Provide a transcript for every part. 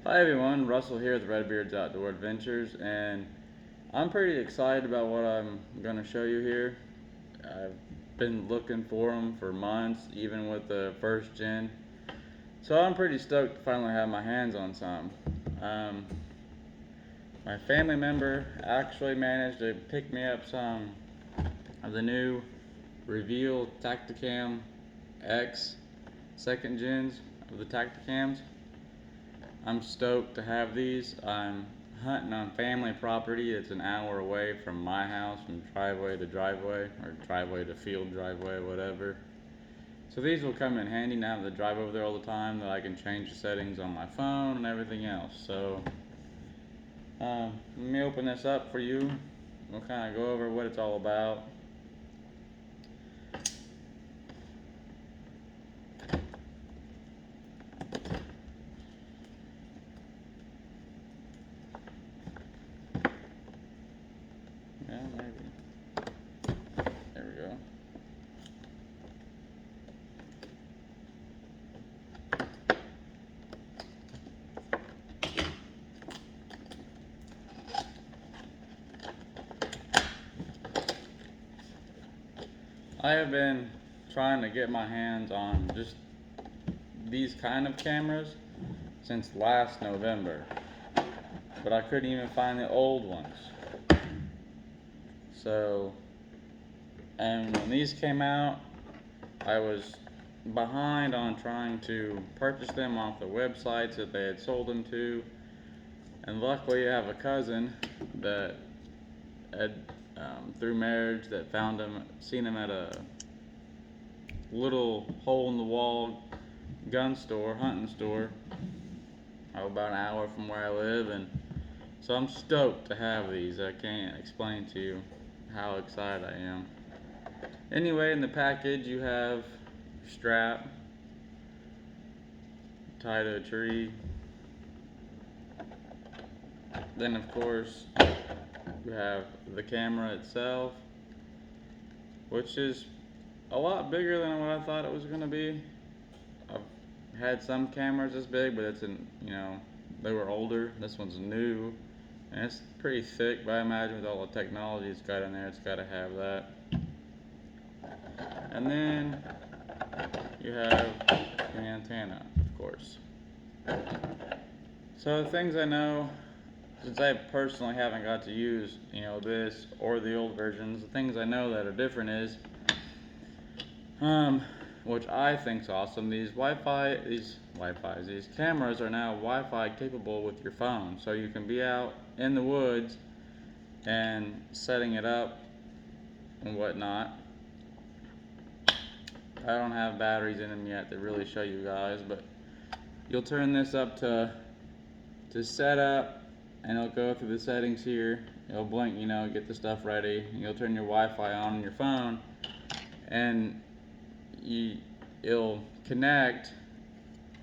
Hi everyone, Russell here with Redbeard's Outdoor Adventures, and I'm pretty excited about what I'm going to show you here. I've been looking for them for months, even with the first gen, so I'm pretty stoked to finally have my hands on some. Um, my family member actually managed to pick me up some of the new Reveal TACTACAM X second gens of the TACTACAMs. I'm stoked to have these. I'm hunting on family property. It's an hour away from my house, from driveway to driveway, or driveway to field driveway, whatever. So these will come in handy now that I drive over there all the time, that I can change the settings on my phone and everything else. So let me open this up for you. We'll kind of go over what it's all about. Yeah, maybe. There we go. I have been trying to get my hands on just these kind of cameras since last November, but I couldn't even find the old ones. So, and when these came out, I was behind on trying to purchase them off the websites that they had sold them to, and luckily I have a cousin that had, through marriage, that found them, seen them at a little hole in the wall gun store, hunting store, about an hour from where I live, and so I'm stoked to have these. I can't explain to you how excited I am. Anyway, in the package you have your strap tied to a tree. Then of course you have the camera itself, which is a lot bigger than what I thought it was going to be. I've had some cameras this big, but they were older. This one's new, and it's pretty thick, but I imagine with all the technology it's got in there, it's got to have that. And then you have the antenna, of course. So the things I know, since I personally haven't got to use, this or the old versions, the things I know that are different is, which I think's awesome, these cameras are now Wi-Fi capable with your phone, so you can be out in the woods and setting it up and whatnot. I don't have batteries in them yet to really show you guys, but you'll turn this up to set up, and it'll go through the settings here. It'll blink, get the stuff ready. You'll turn your Wi-Fi on your phone, and it'll connect,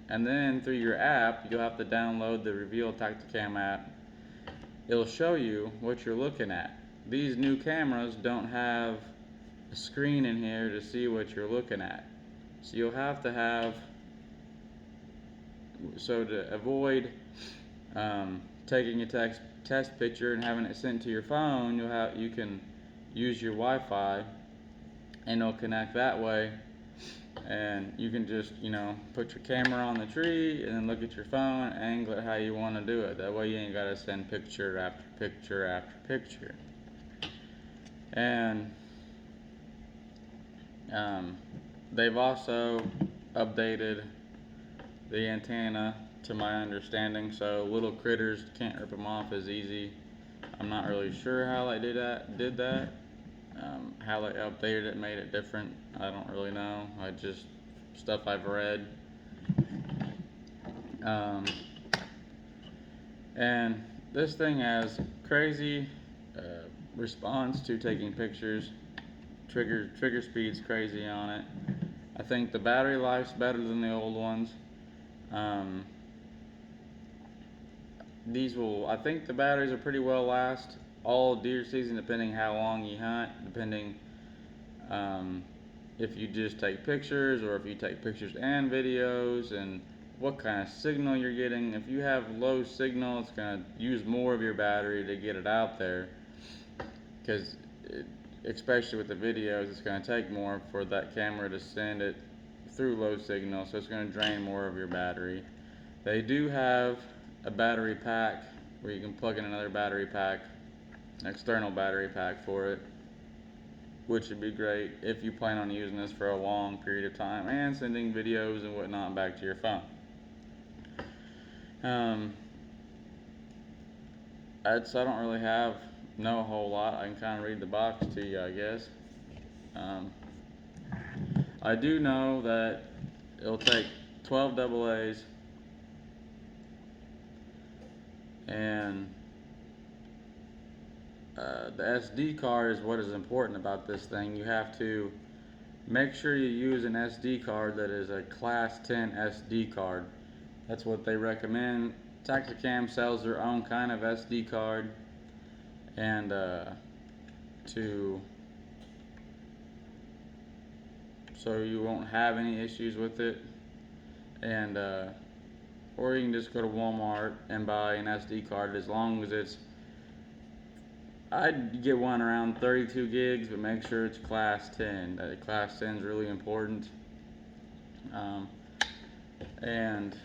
and then through your app, you'll have to download the Reveal TACTACAM app. It'll show you what you're looking at. These new cameras don't have a screen in here to see what you're looking at, so you'll have to have, so to avoid taking a test picture and having it sent to your phone, you can use your Wi-Fi, and it'll connect that way, and you can just put your camera on the tree and then look at your phone, angle it how you want to do it. That way you ain't got to send picture after picture after picture. And they've also updated the antenna, to my understanding, so little critters can't rip them off as easy. I'm not really sure how they did that. How they updated it, made it different, I don't really know. Just stuff I've read. And this thing has crazy response to taking pictures. Trigger speed's crazy on it. I think the battery life's better than the old ones. I think the batteries will pretty well last all deer season, depending how long you hunt, depending if you just take pictures or if you take pictures and videos, and what kind of signal you're getting. If you have low signal, it's going to use more of your battery to get it out there, because especially with the videos, it's going to take more for that camera to send it through low signal, so it's going to drain more of your battery. They do have a battery pack where you can plug in another battery pack, an external battery pack for it, which would be great if you plan on using this for a long period of time and sending videos and whatnot back to your phone. I don't really know a whole lot. I can kind of read the box to you, I guess. I do know that it'll take 12 AA's, and the SD card is what is important about this thing. You have to make sure you use an SD card that is a Class 10 SD card. That's what they recommend. TACTACAM sells their own kind of SD card, and so you won't have any issues with it. And or you can just go to Walmart and buy an SD card, as long as it's, I'd get one around 32 gigs, but make sure it's Class 10. Class 10 is really important. And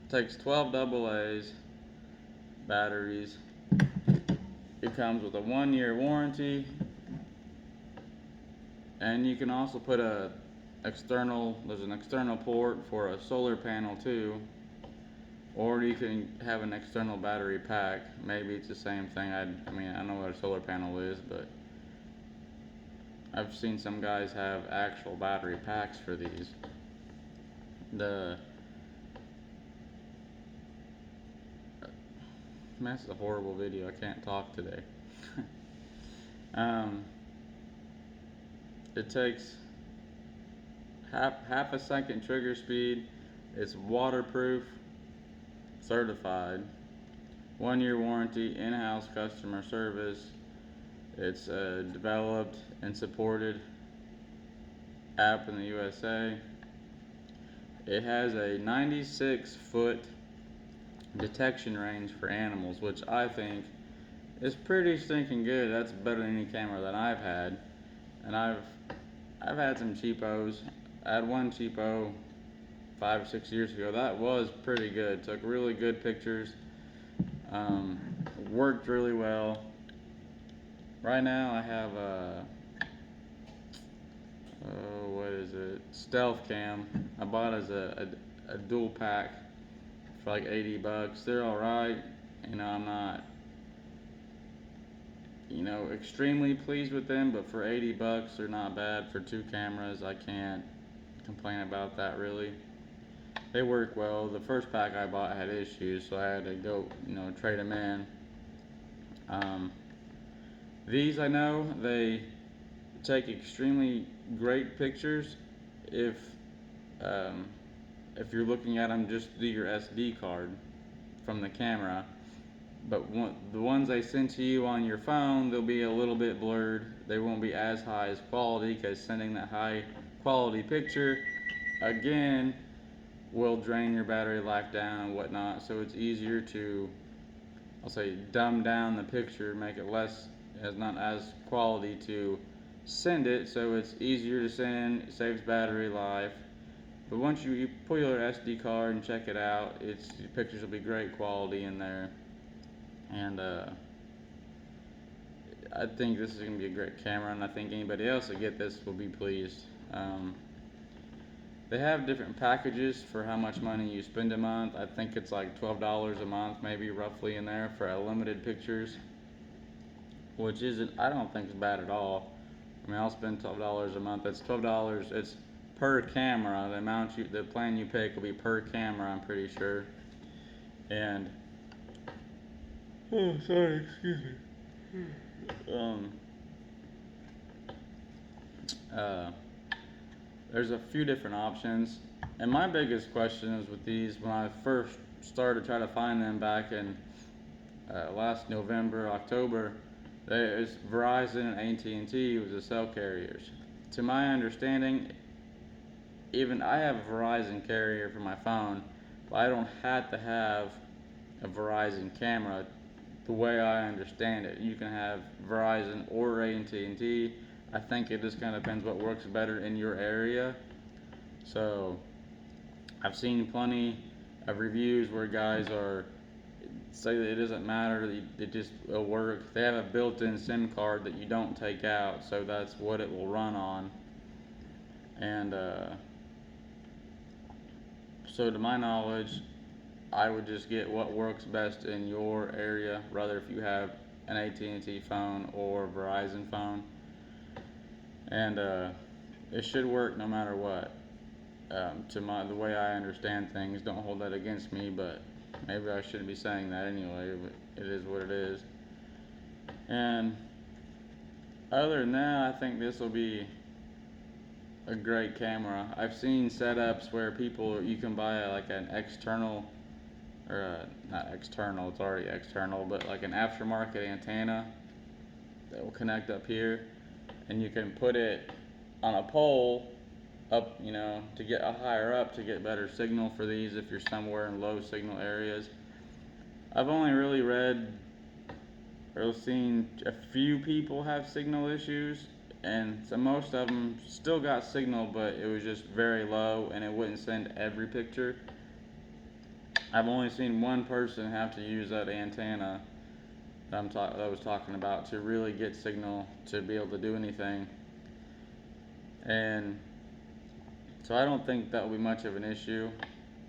takes 12 AA's batteries. It comes with a 1-year warranty, and you can also put there's an external port for a solar panel too, or you can have an external battery pack. Maybe it's the same thing. I know what a solar panel is, but I've seen some guys have actual battery packs for these. That's a horrible video. I can't talk today. It takes half a second trigger speed. It's waterproof, certified, 1-year warranty, in-house customer service. It's a developed and supported app in the USA. It has a 96-foot detection range for animals, which I think is pretty stinking good. That's better than any camera that I've had. And I've had some cheapos. I had one cheapo 5 or 6 years ago. That was pretty good. Took really good pictures. Worked really well. Right now I have what is it? Stealth Cam. I bought as a dual pack for like $80. They're alright. I'm not, extremely pleased with them, but for $80 they're not bad for 2 cameras. I can't complain about that really. They work well. The first pack I bought had issues, so I had to go, trade them in. These, I know they take extremely great pictures if you're looking at them just through your SD card from the camera. But the ones they send to you on your phone, they'll be a little bit blurred. They won't be as high as quality, because sending that high quality picture, again, will drain your battery life down and whatnot. So it's easier to, I'll say, dumb down the picture, make it not as quality to send it, so it's easier to send. It saves battery life. But once you pull your SD card and check it out, the pictures will be great quality in there. And I think this is going to be a great camera, and I think anybody else that get this will be pleased. They have different packages for how much money you spend a month. I think it's like $12 a month, maybe roughly in there, for unlimited pictures, which I don't think is bad at all. I'll spend $12 a month. That's $12. It's per camera. The plan you pick will be per camera, I'm pretty sure. And excuse me. There's a few different options, and my biggest question is with these, when I first started trying to find them back in last November, October, there's Verizon and AT&T was the cell carriers. To my understanding, even I have a Verizon carrier for my phone, but I don't have to have a Verizon camera. The way I understand it, you can have Verizon or AT&T. I think it just kind of depends what works better in your area. So I've seen plenty of reviews where guys are say that it doesn't matter, it just will work. They have a built-in SIM card that you don't take out, so that's what it will run on. And so to my knowledge, I would just get what works best in your area, rather if you have an AT&T phone or Verizon phone. And it should work no matter what. The way I understand things, don't hold that against me, but maybe I shouldn't be saying that anyway, but it is what it is. And other than that, I think this will be a great camera. I've seen setups where you can buy like an external, or not external, it's already external, but like an aftermarket antenna that will connect up here, and you can put it on a pole up, to get higher up to get better signal for these if you're somewhere in low signal areas. I've only really read or seen a few people have signal issues, and so most of them still got signal, but it was just very low and it wouldn't send every picture. I've only seen one person have to use that antenna that I was talking about to really get signal to be able to do anything. And so I don't think that will be much of an issue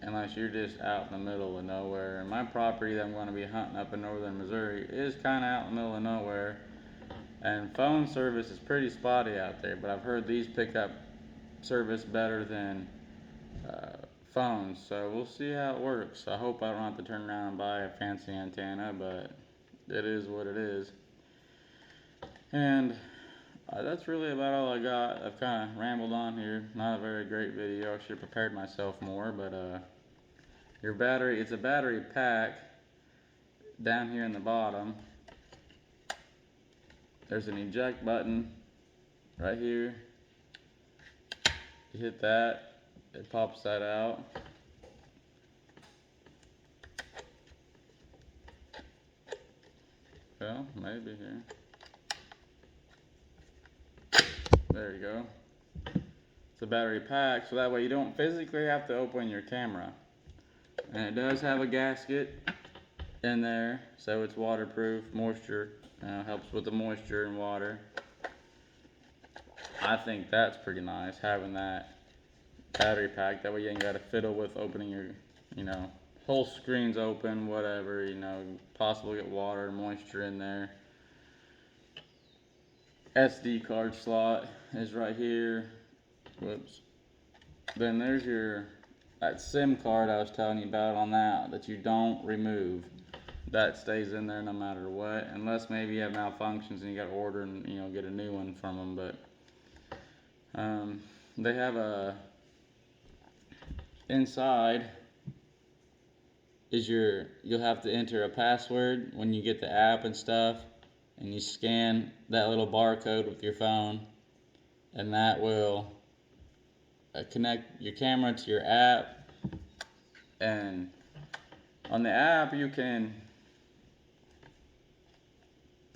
unless you're just out in the middle of nowhere. And my property that I'm going to be hunting up in northern Missouri is kind of out in the middle of nowhere. And phone service is pretty spotty out there, but I've heard these pick up service better than phones. So we'll see how it works. I hope I don't have to turn around and buy a fancy antenna, but it is what it is. And that's really about all I got. I've kind of rambled on here. Not a very great video. I should have prepared myself more, but your battery, it's a battery pack down here in the bottom. There's an eject button right here. You hit that, it pops that out. Well, maybe here. There you go. It's a battery pack, so that way you don't physically have to open your camera. And it does have a gasket in there, so it's waterproof, moisture, helps with the moisture and water. I think that's pretty nice, having that battery pack. That way you ain't got to fiddle with opening your, whole screen's open, whatever, possibly get water and moisture in there. SD card slot is right here. Whoops. Then there's that SIM card I was telling you about on that you don't remove. That stays in there no matter what, unless maybe you have malfunctions and you got to order and get a new one from them. But they have inside is you'll have to enter a password when you get the app and stuff, and you scan that little barcode with your phone, and that will connect your camera to your app. And on the app you can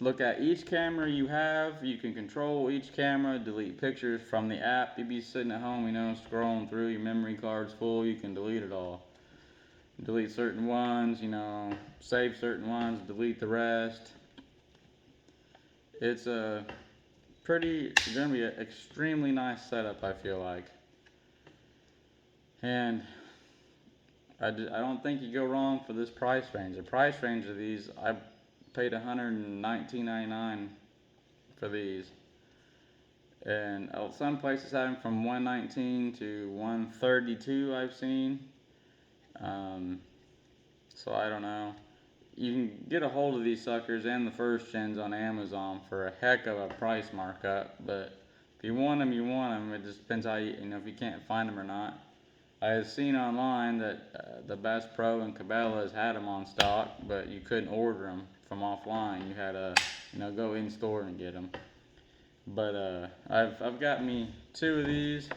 look at each camera you have. You can control each camera, delete pictures from the app. You'd be sitting at home, scrolling through, your memory card's full, you can delete it all. Delete certain ones, save certain ones, delete the rest. It's gonna be an extremely nice setup, I feel like. And I don't think you go wrong for this price range. The price range of these, I paid $119.99 for these, and some places have them from $119 to $132 I've seen. So I don't know. You can get a hold of these suckers and the first gens on Amazon for a heck of a price markup, but if you want them, you want them. It just depends how if you can't find them or not. I have seen online that the Bass Pro and Cabela's had them on stock, but you couldn't order them from offline. You had to, go in store and get them. But I've got me 2 of these.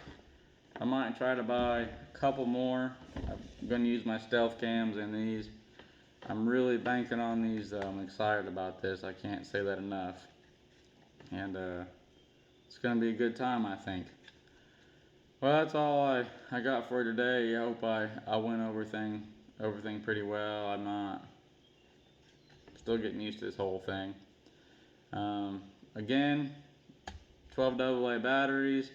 I might try to buy a couple more. I'm going to use my stealth cams in these. I'm really banking on these though. I'm excited about this. I can't say that enough. And it's going to be a good time, I think. Well, that's all I got for today. I hope I went over everything pretty well. I'm not still getting used to this whole thing. Again, 12 AA batteries,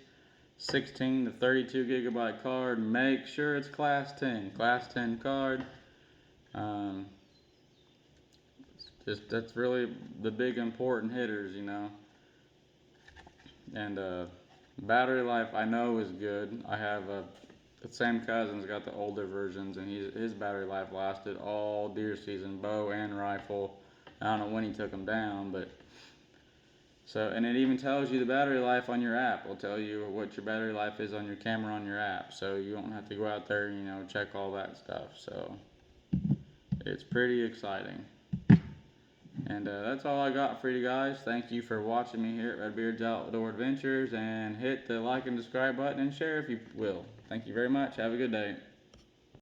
16 to 32 gigabyte card. Make sure it's class 10 card. Just that's really the big important hitters, you know. And battery life I know is good. I have the same cousin's got the older versions, and his battery life lasted all deer season, bow and rifle. I don't know when he took them down, but so, and it even tells you the battery life on your app. It'll tell you what your battery life is on your camera on your app, so you don't have to go out there, you know, check all that stuff. So it's pretty exciting. And that's all I got for you guys. Thank you for watching me here at Redbeard's Outdoor Adventures, and hit the like and subscribe button and share if you will. Thank you very much. Have a good day.